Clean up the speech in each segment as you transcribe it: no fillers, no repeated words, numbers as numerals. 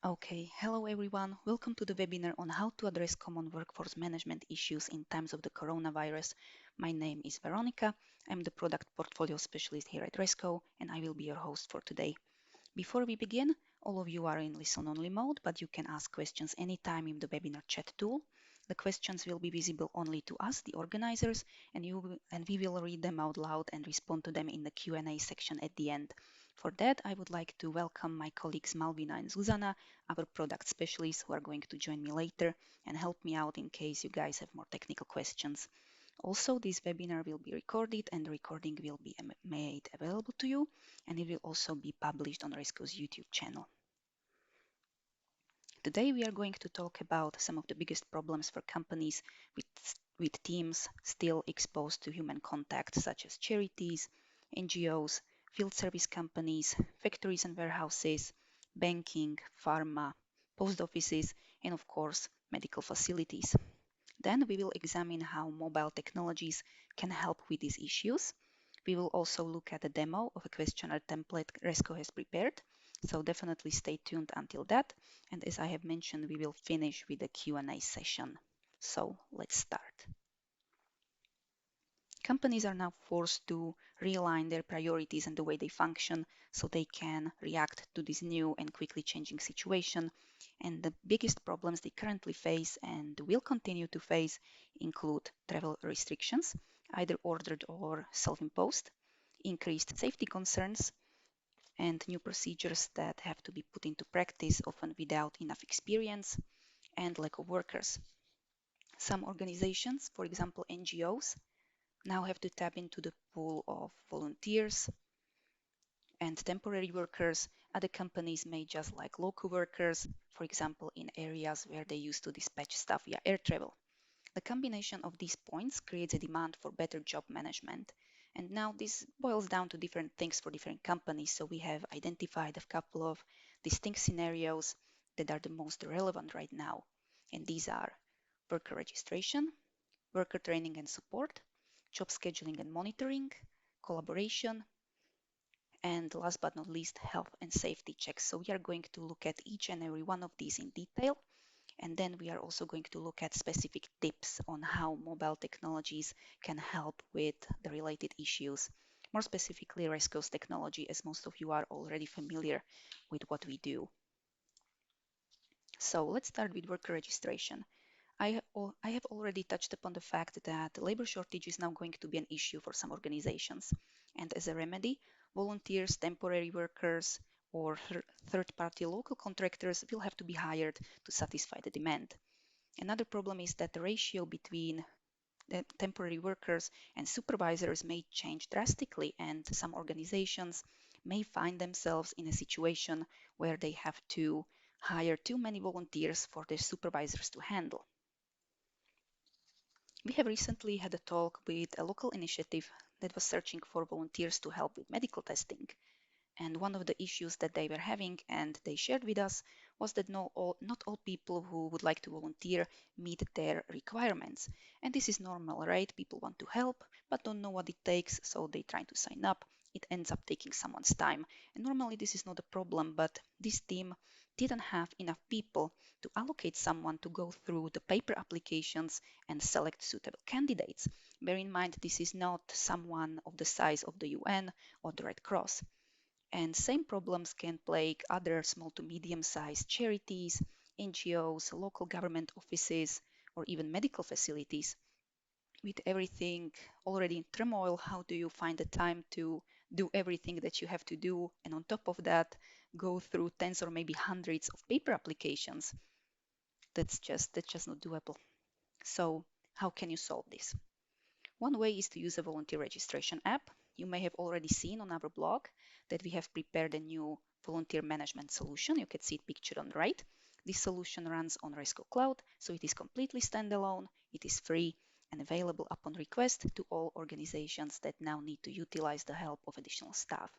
Okay, hello everyone. Welcome to the webinar on how to address common workforce management issues in times of the coronavirus. My name is Veronica. I'm the product portfolio specialist here at Resco, and I will be your host for today. Before we begin, all of you are in listen-only mode, but you can ask questions anytime in the webinar chat tool. The questions will be visible only to us, the organizers, and we will read them out loud and respond to them in the Q&A section at the end. For that, I would like to welcome my colleagues Malvina and Zuzana, our product specialists who are going to join me later and help me out in case you guys have more technical questions. Also, this webinar will be recorded and the recording will be made available to you, and it will also be published on Resco's YouTube channel. Today we are going to talk about some of the biggest problems for companies with teams still exposed to human contact, such as charities, NGOs, field service companies, factories and warehouses, banking, pharma, post offices, and of course, medical facilities. Then we will examine how mobile technologies can help with these issues. We will also look at a demo of a questionnaire template Resco has prepared, so definitely stay tuned until that. And as I have mentioned, we will finish with a Q&A session. So let's start. Companies are now forced to realign their priorities and the way they function so they can react to this new and quickly changing situation. And the biggest problems they currently face and will continue to face include travel restrictions, either ordered or self-imposed, increased safety concerns, and new procedures that have to be put into practice, often without enough experience, and lack of workers. Some organizations, for example NGOs, now have to tap into the pool of volunteers and temporary workers. Other companies may just like local workers, for example, in areas where they used to dispatch stuff via air travel. The combination of these points creates a demand for better job management. And now this boils down to different things for different companies. So we have identified a couple of distinct scenarios that are the most relevant right now. And these are worker registration, worker training and support, job scheduling and monitoring, collaboration, and last but not least, health and safety checks. So we are going to look at each and every one of these in detail. And then we are also going to look at specific tips on how mobile technologies can help with the related issues. More specifically, Resco's technology, as most of you are already familiar with what we do. So let's start with worker registration. I have already touched upon the fact that the labor shortage is now going to be an issue for some organizations. And as a remedy, volunteers, temporary workers, or third-party local contractors will have to be hired to satisfy the demand. Another problem is that the ratio between the temporary workers and supervisors may change drastically, and some organizations may find themselves in a situation where they have to hire too many volunteers for their supervisors to handle. We have recently had a talk with a local initiative that was searching for volunteers to help with medical testing. And one of the issues that they were having, and they shared with us, was that not all people who would like to volunteer meet their requirements. And this is normal, right? People want to help, but don't know what it takes, so they try to sign up. It ends up taking someone's time. And normally this is not a problem, but this team didn't have enough people to allocate someone to go through the paper applications and select suitable candidates. Bear in mind, this is not someone of the size of the UN or the Red Cross. And same problems can plague other small to medium-sized charities, NGOs, local government offices, or even medical facilities. With everything already in turmoil, how do you find the time to do everything that you have to do? And on top of that, go through tens or maybe hundreds of paper applications. That's just not doable. So how can you solve this? One way is to use a volunteer registration app. You may have already seen on our blog that we have prepared a new volunteer management solution. You can see it pictured on the right. This solution runs on Resco Cloud, so it is completely standalone, it is free, and available upon request to all organizations that now need to utilize the help of additional staff.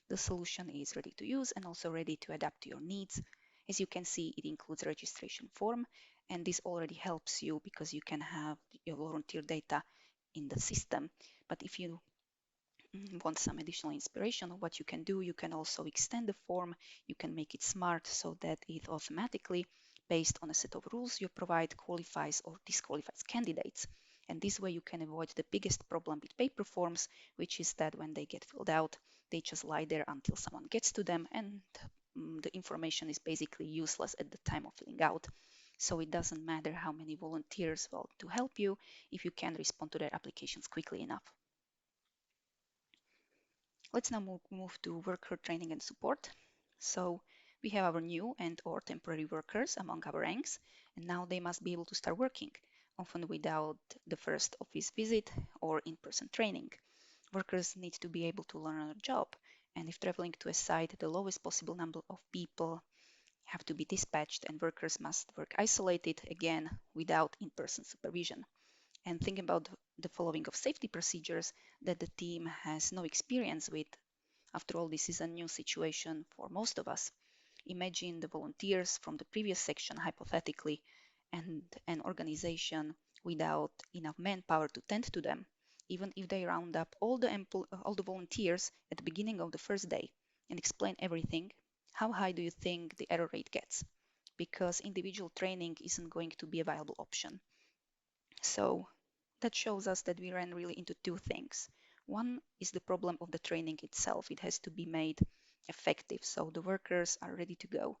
The solution is ready to use and also ready to adapt to your needs. As you can see, it includes a registration form, and this already helps you because you can have your volunteer data in the system. But if you want some additional inspiration of what you can do, you can also extend the form. You can make it smart so that it automatically, based on a set of rules you provide, qualifies or disqualifies candidates. And this way you can avoid the biggest problem with paper forms, which is that when they get filled out, they just lie there until someone gets to them, and the information is basically useless at the time of filling out. So it doesn't matter how many volunteers want to help you if you can respond to their applications quickly enough. Let's now move to worker training and support. So we have our new and or temporary workers among our ranks, and now they must be able to start working, often without the first office visit or in-person training. Workers need to be able to learn on a job, and if traveling to a site, the lowest possible number of people have to be dispatched, and workers must work isolated, again, without in-person supervision. And think about the following of safety procedures that the team has no experience with. After all, this is a new situation for most of us. Imagine the volunteers from the previous section, hypothetically, and an organization without enough manpower to tend to them. Even if they round up all the volunteers at the beginning of the first day and explain everything, how high do you think the error rate gets? Because individual training isn't going to be a viable option. So that shows us that we ran really into two things. One is the problem of the training itself. It has to be made effective so the workers are ready to go.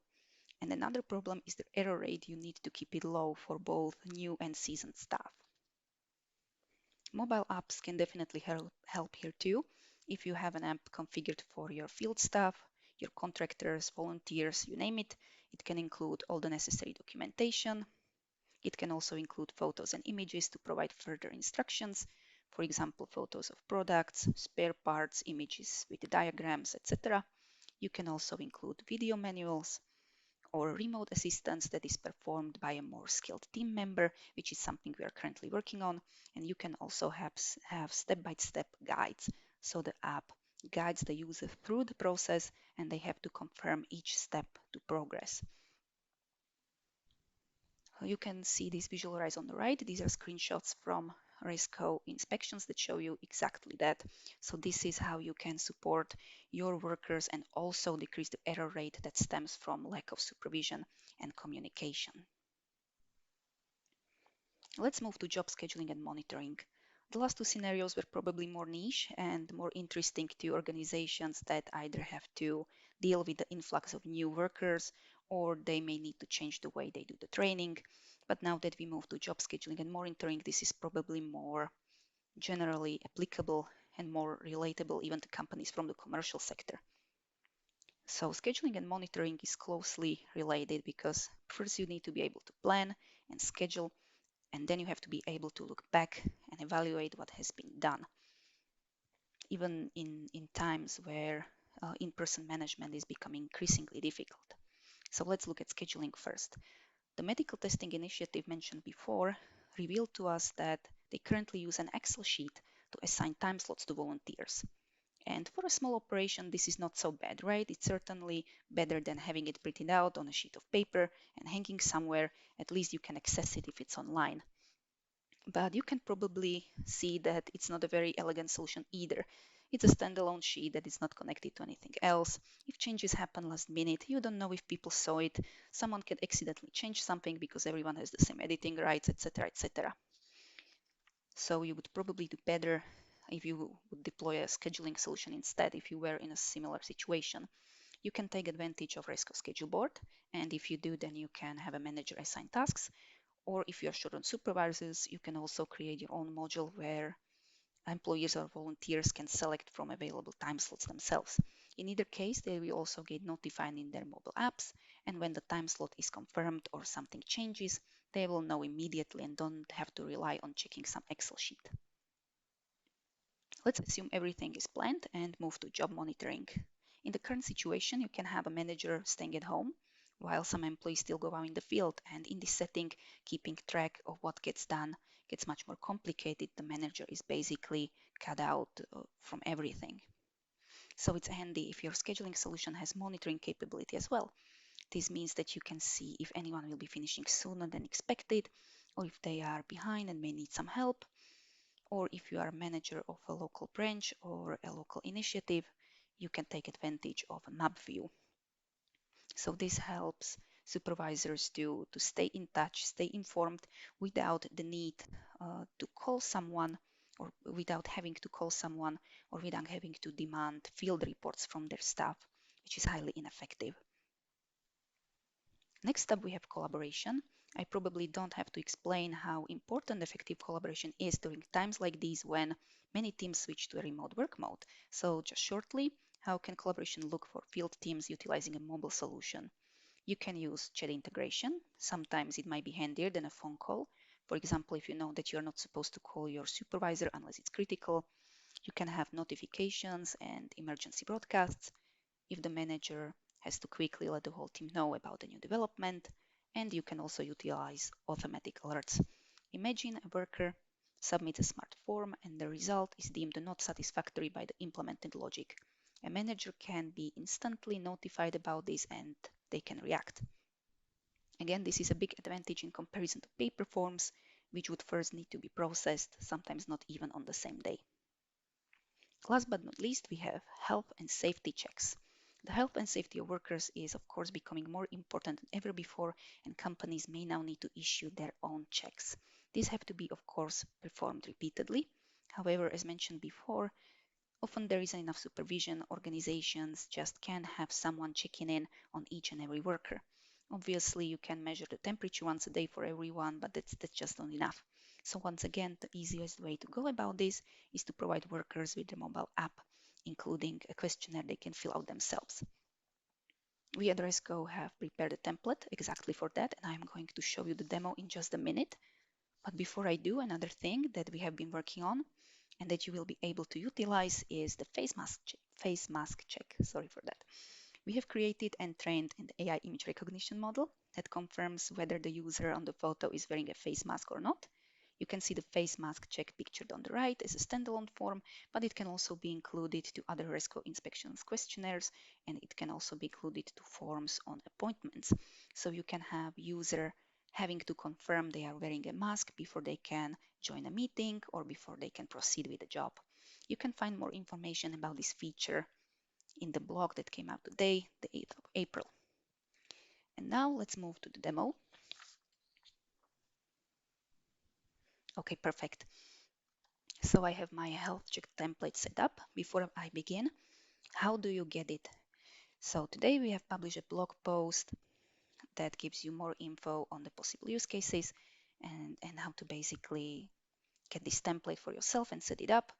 And another problem is the error rate. You need to keep it low for both new and seasoned staff. Mobile apps can definitely help here too. If you have an app configured for your field staff, your contractors, volunteers, you name it, it can include all the necessary documentation. It can also include photos and images to provide further instructions. For example, photos of products, spare parts, images with diagrams, etc. You can also include video manuals or remote assistance that is performed by a more skilled team member, which is something we are currently working on. And you can also have step-by-step guides. So the app guides the user through the process and they have to confirm each step to progress. You can see this visualized on the right. These are screenshots from Resco inspections that show you exactly that. So this is how you can support your workers and also decrease the error rate that stems from lack of supervision and communication. Let's move to job scheduling and monitoring. The last two scenarios were probably more niche and more interesting to organizations that either have to deal with the influx of new workers or they may need to change the way they do the training. But now that we move to job scheduling and monitoring, this is probably more generally applicable and more relatable even to companies from the commercial sector. So scheduling and monitoring is closely related because first you need to be able to plan and schedule, and then you have to be able to look back and evaluate what has been done, even in times where in-person management is becoming increasingly difficult. So let's look at scheduling first. The medical testing initiative mentioned before revealed to us that they currently use an Excel sheet to assign time slots to volunteers. And for a small operation, this is not so bad, right? It's certainly better than having it printed out on a sheet of paper and hanging somewhere. At least you can access it if it's online. But you can probably see that it's not a very elegant solution either. It's a standalone sheet that is not connected to anything else. If changes happen last minute, you don't know if people saw it. Someone can accidentally change something because everyone has the same editing rights, etc., etc. So you would probably do better if you would deploy a scheduling solution instead if you were in a similar situation. You can take advantage of Resco schedule board, and if you do, then you can have a manager assign tasks. Or if you're short on supervisors, you can also create your own module where employees or volunteers can select from available time slots themselves. In either case, they will also get notified in their mobile apps, and when the time slot is confirmed or something changes, they will know immediately and don't have to rely on checking some Excel sheet. Let's assume everything is planned and move to job monitoring. In the current situation, you can have a manager staying at home while some employees still go out in the field. And in this setting, keeping track of what gets done gets much more complicated. The manager is basically cut out from everything. So it's handy if your scheduling solution has monitoring capability as well. This means that you can see if anyone will be finishing sooner than expected, or if they are behind and may need some help. or if you are a manager of a local branch or a local initiative, you can take advantage of a map view. So this helps supervisors to stay in touch, stay informed without the need to call someone, or without having to call someone, or without having to demand field reports from their staff, which is highly ineffective. Next up, we have collaboration. I probably don't have to explain how important effective collaboration is during times like these when many teams switch to a remote work mode. So just shortly, how can collaboration look for field teams utilizing a mobile solution? You can use chat integration. Sometimes it might be handier than a phone call. For example, if you know that you're not supposed to call your supervisor unless it's critical, you can have notifications and emergency broadcasts if the manager has to quickly let the whole team know about a new development. And you can also utilize automatic alerts. Imagine a worker submits a smart form and the result is deemed not satisfactory by the implemented logic. A manager can be instantly notified about this and they can react. Again, this is a big advantage in comparison to paper forms, which would first need to be processed, sometimes not even on the same day. Last but not least, we have health and safety checks. The health and safety of workers is, of course, becoming more important than ever before, and companies may now need to issue their own checks. These have to be, of course, performed repeatedly. However, as mentioned before, often there isn't enough supervision. Organizations just can't have someone checking in on each and every worker. Obviously, you can measure the temperature once a day for everyone, but that's just not enough. So once again, the easiest way to go about this is to provide workers with a mobile app, including a questionnaire they can fill out themselves. We at Resco have prepared a template exactly for that, and I'm going to show you the demo in just a minute. But before I do, another thing that we have been working on and that you will be able to utilize is the face mask check. Sorry for that. We have created and trained an AI image recognition model that confirms whether the user on the photo is wearing a face mask or not. You can see the face mask check pictured on the right as a standalone form, but it can also be included to other Resco inspections questionnaires, and it can also be included to forms on appointments. So you can have user having to confirm they are wearing a mask before they can join a meeting or before they can proceed with the job. You can find more information about this feature in the blog that came out today, the 8th of April. And now let's move to the demo. Okay, perfect. So I have my health check template set up. Before I begin, how do you get it? So today we have published a blog post that gives you more info on the possible use cases and how to basically get this template for yourself and set it up.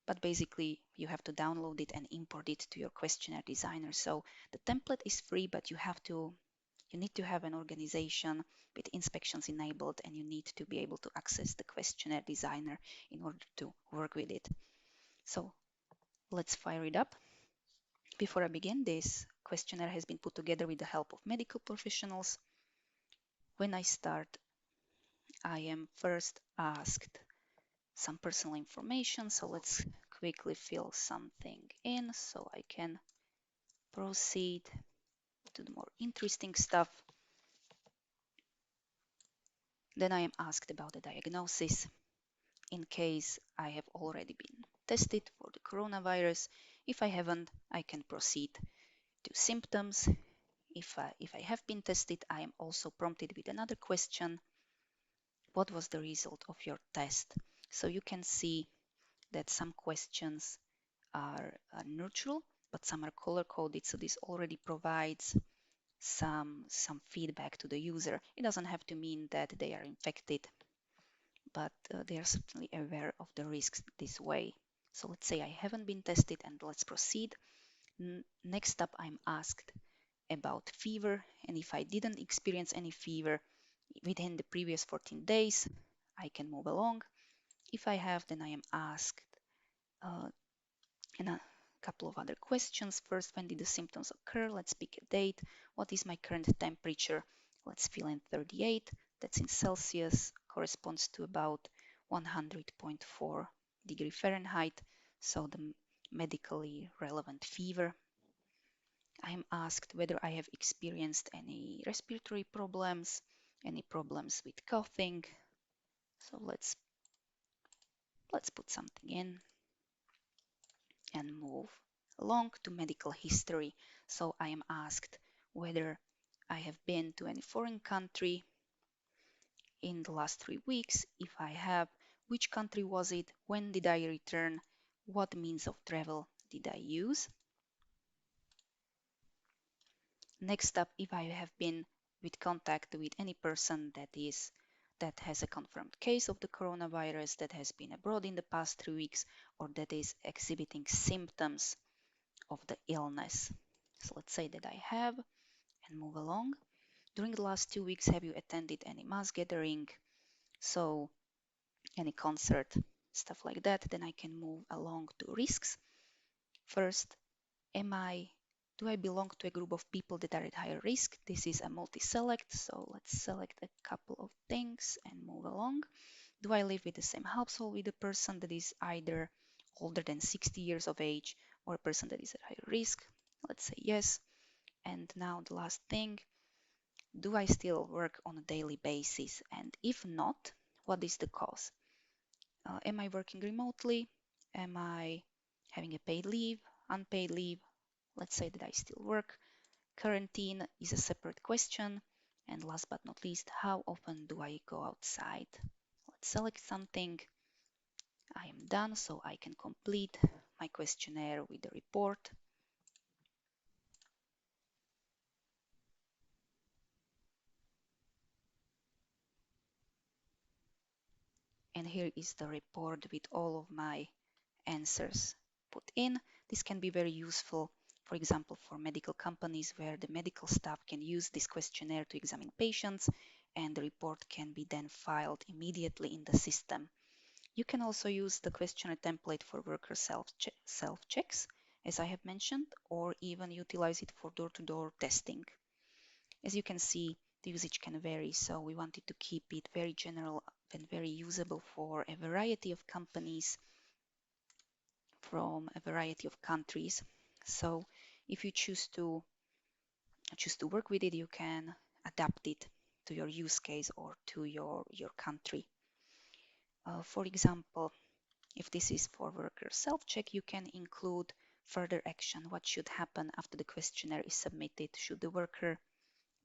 But basically you have to download it and import it to your questionnaire designer. So the template is free, but you need to have an organization with inspections enabled, and you need to be able to access the questionnaire designer in order to work with it. So let's fire it up. Before I begin, this questionnaire has been put together with the help of medical professionals. When I start, I am first asked some personal information. So let's quickly fill something in so I can proceed to the more interesting stuff. Then I am asked about the diagnosis. In case I have already been tested for the coronavirus. If I haven't, I can proceed to symptoms. If I have been tested, I am also prompted with another question. What was the result of your test? So you can see that some questions are neutral, but some are color coded. So this already provides some feedback to the user. It doesn't have to mean that they are infected, but they are certainly aware of the risks this way. So let's say I haven't been tested, and let's proceed. Next up, I'm asked about fever, and if I didn't experience any fever within the previous 14 days, I can move along. If I have, then I am asked and a couple of other questions. First, when did the symptoms occur? Let's pick a date. What is my current temperature? Let's fill in 38. That's in Celsius, corresponds to about 100.4 degree Fahrenheit. So the medically relevant fever. I am asked whether I have experienced any respiratory problems, any problems with coughing. So let's Let's put something in and move along to medical history. So I am asked whether I have been to any foreign country in the last 3 weeks. If I have, which country was it? When did I return? What means of travel did I use? Next up, if I have been with contact with any person that has a confirmed case of the coronavirus, that has been abroad in the past 3 weeks, or that is exhibiting symptoms of the illness. So let's say that I have and move along. During the last 2 weeks, have you attended any mass gathering? So any concert, stuff like that. Then I can move along to risks. First, do I belong to a group of people that are at higher risk? This is a multi-select, so let's select a couple of things and move along. Do I live with the same household with a person that is either older than 60 years of age or a person that is at higher risk? Let's say yes. And now the last thing, do I still work on a daily basis? And if not, what is the cause? Am I working remotely? Am I having a paid leave, unpaid leave? Let's say that I still work. Quarantine is a separate question. And last but not least, how often do I go outside? Let's select something. I am done, so I can complete my questionnaire with the report. And here is the report with all of my answers put in. This can be very useful, for example, for medical companies where the medical staff can use this questionnaire to examine patients, and the report can be then filed immediately in the system. You can also use the questionnaire template for worker self-checks, as I have mentioned, or even utilize it for door-to-door testing. As you can see, the usage can vary, so we wanted to keep it very general and very usable for a variety of companies from a variety of countries. So if you choose to work with it, you can adapt it to your use case or to your country. For example, if this is for worker self-check, you can include further action. What should happen after the questionnaire is submitted? Should the worker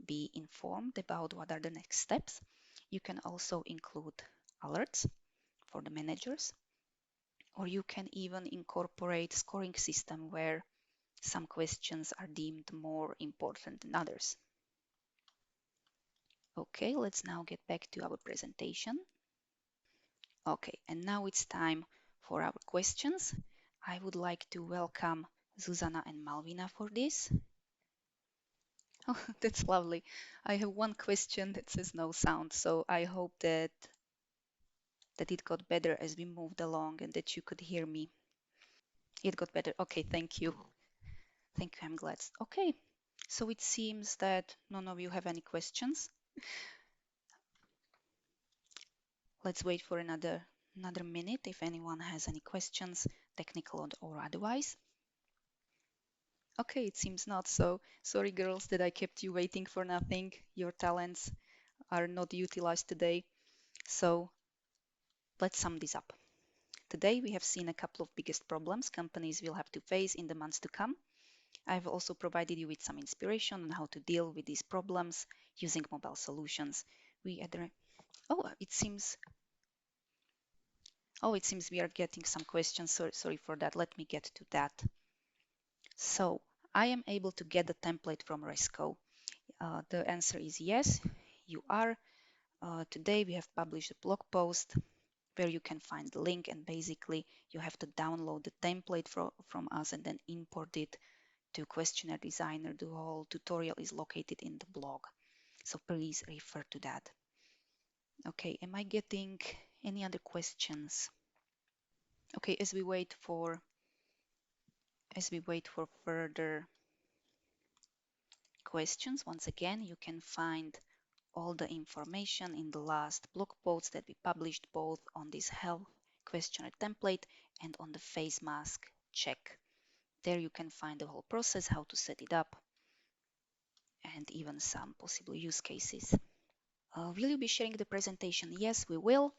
be informed about what are the next steps? You can also include alerts for the managers, or you can even incorporate scoring system where some questions are deemed more important than others. Okay, let's now get back to our presentation. Okay, and now it's time for our questions. I would like to welcome Zuzana and Malvina for this. Oh, that's lovely. I have one question that says no sound, so I hope that it got better as we moved along and that you could hear me. It got better. Okay, thank you. Thank you, I'm glad. Okay, so it seems that none of you have any questions. Let's wait for another minute if anyone has any questions, technical or otherwise. Okay, it seems not so. Sorry, girls, that I kept you waiting for nothing. Your talents are not utilized today. So let's sum this up. Today, we have seen a couple of biggest problems companies will have to face in the months to come. I've also provided you with some inspiration on how to deal with these problems using mobile solutions. Oh, it seems we are getting some questions. Sorry for that. Let me get to that. So I am able to get the template from Resco. The answer is yes, you are. Today we have published a blog post where you can find the link, and basically you have to download the template from us and then import it to Questionnaire Designer. The whole tutorial is located in the blog, so please refer to that. Okay, am I getting any other questions? Okay, as we wait for further questions, once again, you can find all the information in the last blog posts that we published, both on this health questionnaire template and on the face mask check. There you can find the whole process, how to set it up, and even some possible use cases. Will you be sharing the presentation? Yes, we will.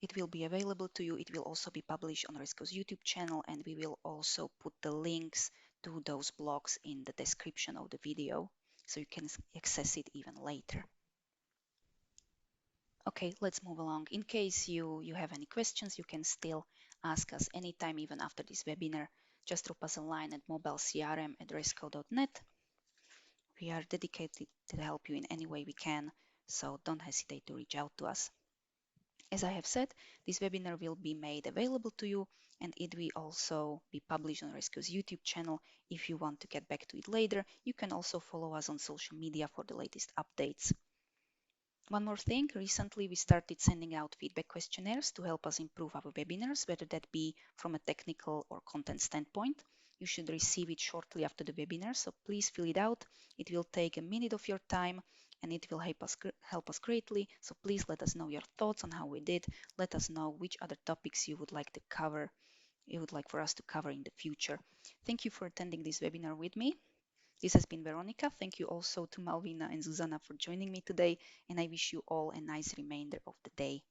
It will be available to you. It will also be published on Resco's YouTube channel, and we will also put the links to those blogs in the description of the video, so you can access it even later. Okay, let's move along. In case you have any questions, you can still ask us anytime, even after this webinar. Just drop us a line at mobilecrm@resco.net. We are dedicated to help you in any way we can, so don't hesitate to reach out to us. As I have said, this webinar will be made available to you, and it will also be published on Resco's YouTube channel. If you want to get back to it later, you can also follow us on social media for the latest updates. One more thing, recently we started sending out feedback questionnaires to help us improve our webinars, whether that be from a technical or content standpoint. You should receive it shortly after the webinar, so please fill it out. It will take a minute of your time and it will help us greatly. So please let us know your thoughts on how we did. Let us know which other topics you would like to cover, you would like for us to cover in the future. Thank you for attending this webinar with me. This has been Veronica. Thank you also to Malvina and Zuzana for joining me today, and I wish you all a nice remainder of the day.